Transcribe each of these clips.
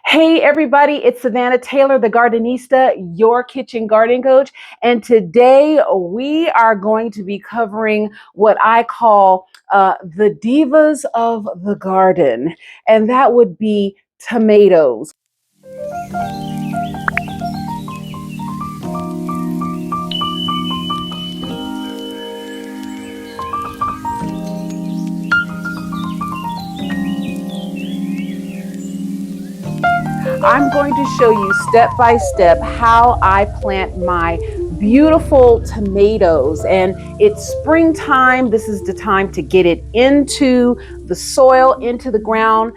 Hey everybody, it's Savannah Taylor, the Gardenista, your kitchen garden coach. And today we are going to be covering what I call the divas of the garden. And that would be tomatoes. I'm going to show you step by step how I plant my beautiful tomatoes. And it's springtime. This is the time to get it into the soil, into the ground,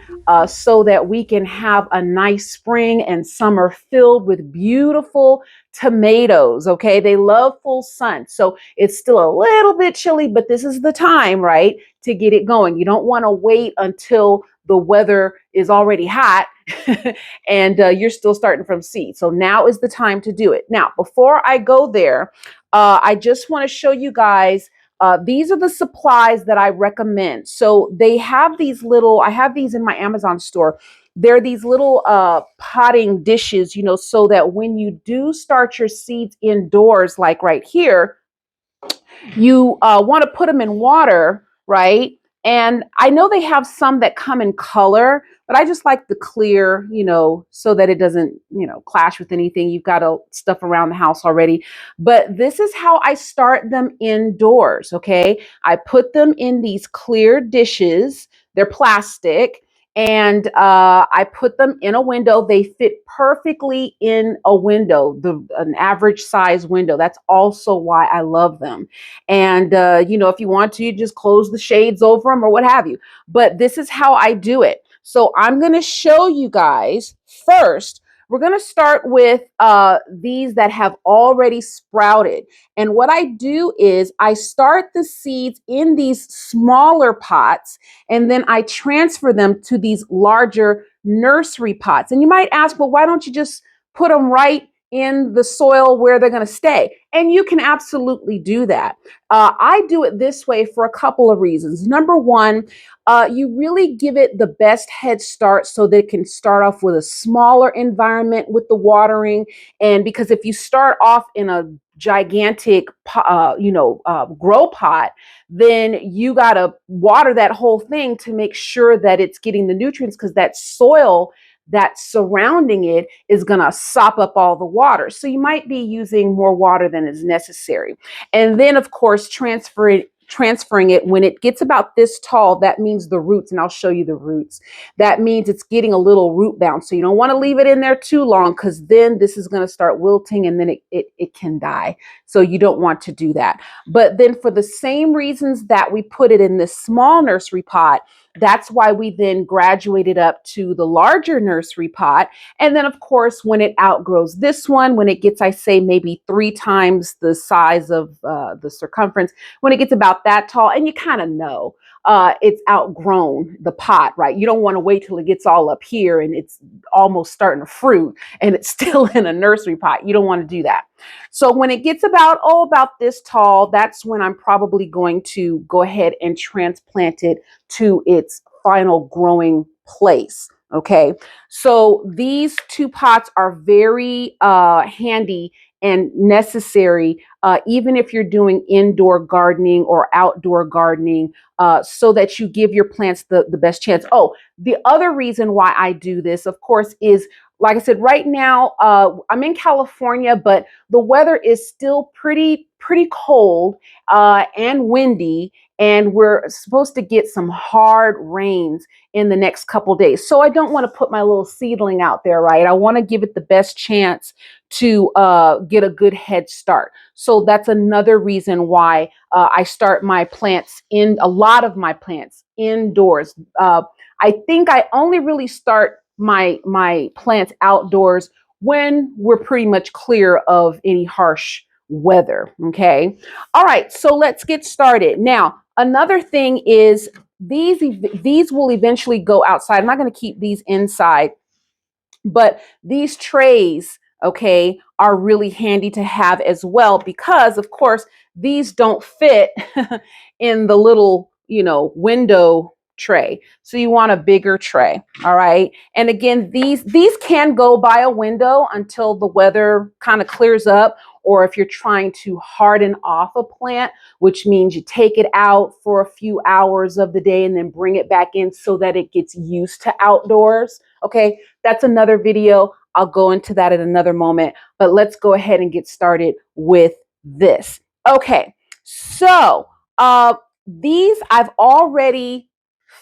so that we can have a nice spring and summer filled with beautiful tomatoes. Okay, they love full sun. So it's still a little bit chilly, but this is the time, right, to get it going. You don't want to wait until the weather is already hot and you're still starting from seed. So now is the time to do it. Now, before I go there, I just want to show you guys, these are the supplies that I recommend. So they have these little, I have these in my Amazon store. They're these little potting dishes, so that when you do start your seeds indoors, like right here, you want to put them in water, right? And I know they have some that come in color, but I just like the clear, so that it doesn't, clash with anything. You've got stuff around the house already. But this is how I start them indoors, okay? I put them in these clear dishes. They're plastic. And I put them in a window. They fit perfectly in a window, an average size window. That's also why I love them. And, if you want to, you just close the shades over them or what have you. But this is how I do it. So I'm going to show you guys first. We're going to start with these that have already sprouted. And what I do is I start the seeds in these smaller pots, and then I transfer them to these larger nursery pots. And you might ask, well, why don't you just put them right in the soil where they're going to stay? And you can absolutely do that. I do it this way for a couple of reasons. Number one, you really give it the best head start so that it can start off with a smaller environment with the watering. And because if you start off in a gigantic, grow pot, then you got to water that whole thing to make sure that it's getting the nutrients, because that soil that's surrounding it is going to sop up all the water. So you might be using more water than is necessary. And then, of course, transferring it when it gets about this tall, that means the roots, and I'll show you the roots. That means it's getting a little root bound. So you don't want to leave it in there too long, because then this is going to start wilting and then it can die. So you don't want to do that. But then for the same reasons that we put it in this small nursery pot, that's why we then graduated up to the larger nursery pot. And then, of course, when it outgrows this one, when it gets, I say, maybe 3 times the size of the circumference, when it gets about that tall, and you kind of know it's outgrown the pot, right? You don't want to wait till it gets all up here and it's almost starting to fruit and it's still in a nursery pot. You don't want to do that. So when it gets about this tall, that's when I'm probably going to go ahead and transplant it to its final growing place. Okay, so these 2 pots are very handy and necessary, even if you're doing indoor gardening or outdoor gardening, so that you give your plants the best chance. Oh, the other reason why I do this, of course, is, like I said, right now I'm in California, but the weather is still pretty cold and windy, and we're supposed to get some hard rains in the next couple days. So I don't want to put my little seedling out there, right? I want to give it the best chance to get a good head start. So that's another reason why I start a lot of my plants indoors. I think I only really start my plants outdoors when we're pretty much clear of any harsh weather. Okay. All right. So let's get started. Now, another thing is these will eventually go outside. I'm not going to keep these inside, but these trays, okay, are really handy to have as well, because of course these don't fit in the little, window tray. So you want a bigger tray. All right. And again, these can go by a window until the weather kind of clears up, or if you're trying to harden off a plant, which means you take it out for a few hours of the day and then bring it back in so that it gets used to outdoors. Okay, that's another video. I'll go into that at another moment, but let's go ahead and get started with this. Okay, so these I've already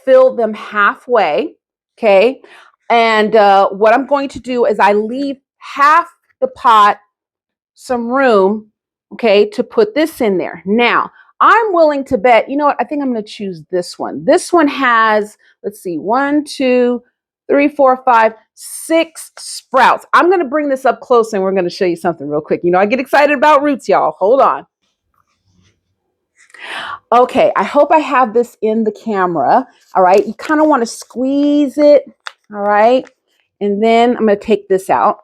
filled them halfway. Okay, and what I'm going to do is I leave half the pot some room, okay, to put this in there. Now, I'm willing to bet, you know what, I think I'm going to choose this one. This one has, let's see, 1, 2, 3, 4, 5, 6 sprouts. I'm going to bring this up close and we're going to show you something real quick. You know, I get excited about roots, y'all. Hold on. Okay, I hope I have this in the camera. All right, you kind of want to squeeze it. All right, and then I'm going to take this out.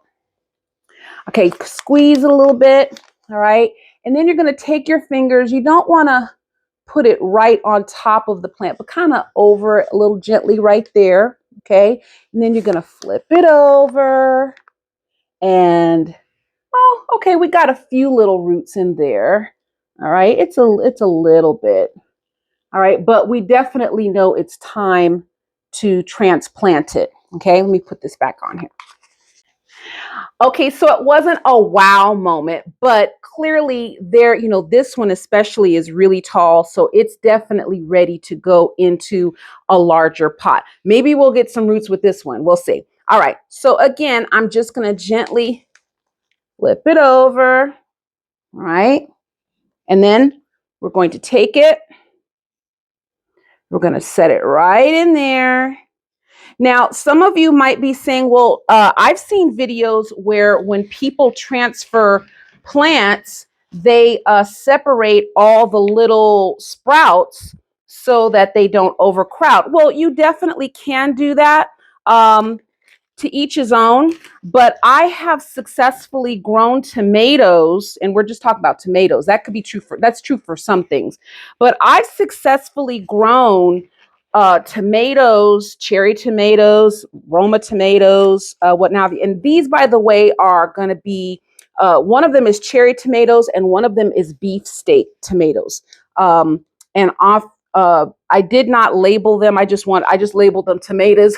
Okay, squeeze it a little bit. All right, and then you're going to take your fingers. You don't want to put it right on top of the plant, but kind of over it a little gently right there. Okay, and then you're going to flip it over. And, oh, okay, we got a few little roots in there. All right, it's a little bit. All right, but we definitely know it's time to transplant it. Okay, let me put this back on here. Okay, so it wasn't a wow moment, but clearly there, you know, this one especially is really tall, so it's definitely ready to go into a larger pot. Maybe we'll get some roots with this one. We'll see. All right, so again, I'm just going to gently flip it over. All right, and then we're going to take it. We're going to set it right in there. Now, some of you might be saying, well, I've seen videos where when people transfer plants, they separate all the little sprouts so that they don't overcrowd. Well, you definitely can do that. To each his own, but I have successfully grown tomatoes, and we're just talking about tomatoes. That could be true that's true for some things, but I've successfully grown tomatoes, cherry tomatoes, Roma tomatoes, what now. And these, by the way, are going to be, one of them is cherry tomatoes and one of them is beefsteak tomatoes. And off, I did not label them. I just labeled them tomatoes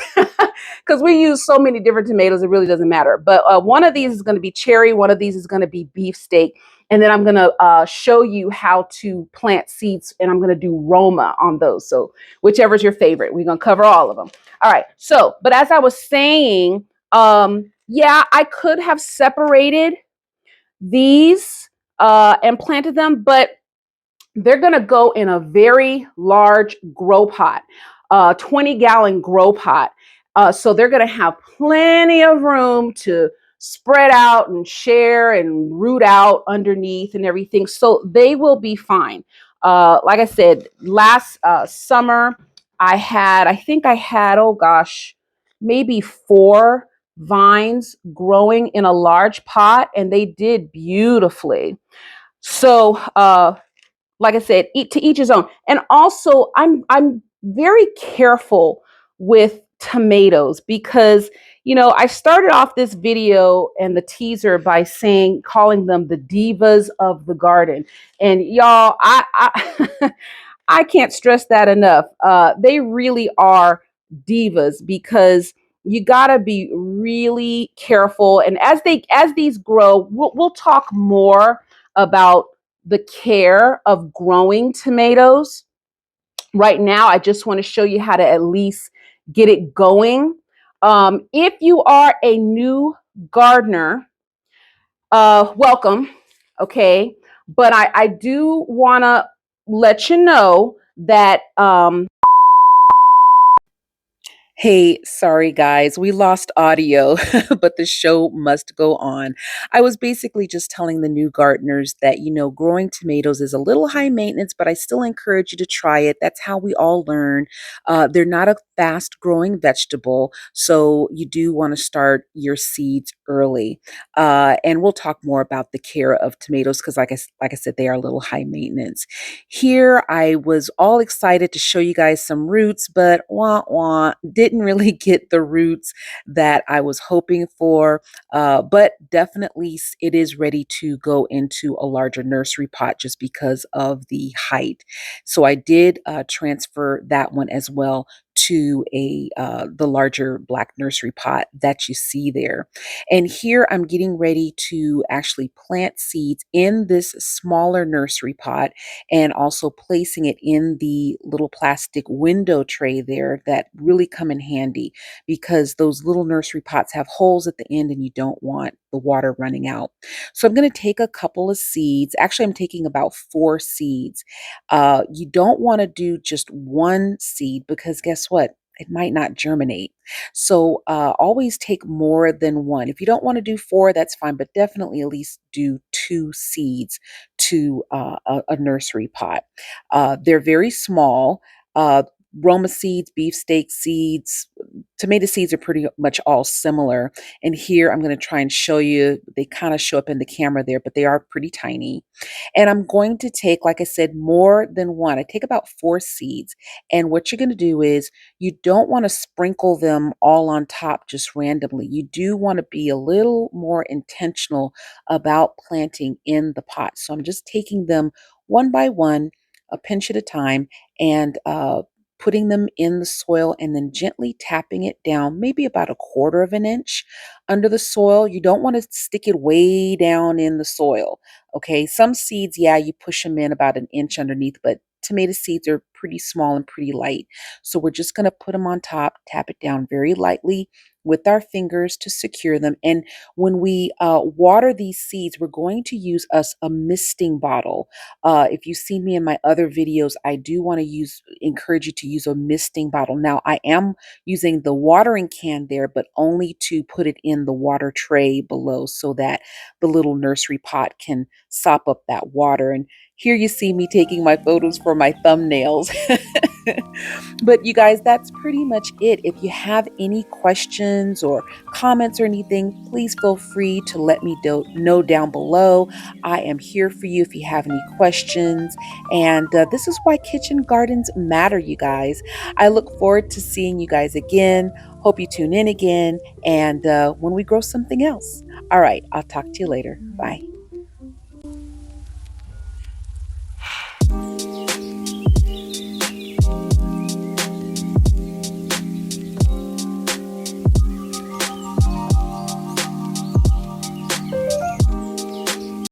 because we use so many different tomatoes. It really doesn't matter. But one of these is going to be cherry. One of these is going to be beefsteak. And then I'm going to show you how to plant seeds, and I'm going to do Roma on those. So whichever's your favorite, we're going to cover all of them. All right. So, but as I was saying, yeah, I could have separated these and planted them, but they're going to go in a very large grow pot, 20-gallon grow pot. So they're going to have plenty of room to spread out and share and root out underneath and everything. So they will be fine. Like I said, last summer, I think I had, oh gosh, maybe 4 vines growing in a large pot, and they did beautifully. So, like I said, to each his own. And also, I'm very careful with tomatoes because, you know, I started off this video and the teaser by calling them the divas of the garden. And y'all, I I can't stress that enough. They really are divas because you gotta be really careful. And as these grow, we'll talk more about the care of growing tomatoes. Right now, I just want to show you how to at least get it going. If you are a new gardener, welcome, okay? But I do want to let you know that hey, sorry guys, we lost audio, but the show must go on. I was basically just telling the new gardeners that, you know, growing tomatoes is a little high maintenance, but I still encourage you to try it. That's how we all learn. They're not a fast growing vegetable. So you do want to start your seeds early. And we'll talk more about the care of tomatoes because, like I said, they are a little high maintenance. Here, I was all excited to show you guys some roots, but wah wah, didn't really get the roots that I was hoping for. But definitely, it is ready to go into a larger nursery pot just because of the height. So I did transfer that one as well to a the larger black nursery pot that you see there. And here I'm getting ready to actually plant seeds in this smaller nursery pot and also placing it in the little plastic window tray there that really come in handy because those little nursery pots have holes at the end and you don't want the water running out. So I'm going to take a couple of seeds. Actually, I'm taking about 4 seeds. You don't want to do just one seed because guess what? It might not germinate. So always take more than one. If you don't want to do 4, that's fine, but definitely at least do 2 seeds to a nursery pot. They're very small. Uh, Roma seeds, beefsteak seeds, tomato seeds are pretty much all similar. And here I'm going to try and show you, they kind of show up in the camera there, but they are pretty tiny. And I'm going to take, like I said, more than one. I take about 4 seeds. And what you're going to do is you don't want to sprinkle them all on top just randomly. You do want to be a little more intentional about planting in the pot. So I'm just taking them one by one, a pinch at a time, and putting them in the soil and then gently tapping it down, maybe about 1/4 of an inch under the soil. You don't want to stick it way down in the soil. Okay, some seeds, yeah, you push them in about 1 inch underneath, but tomato seeds are pretty small and pretty light. So we're just going to put them on top, tap it down very lightly with our fingers to secure them. And when we water these seeds, we're going to use a misting bottle. If you've seen me in my other videos, I do want to encourage you to use a misting bottle. Now, I am using the watering can there, but only to put it in the water tray below so that the little nursery pot can sop up that water. And here you see me taking my photos for my thumbnails. But you guys, that's pretty much it. If you have any questions or comments or anything, please feel free to let me know down below. I am here for you if you have any questions. And this is why kitchen gardens matter, you guys. I look forward to seeing you guys again. Hope you tune in again and when we grow something else. All right, I'll talk to you later. Bye.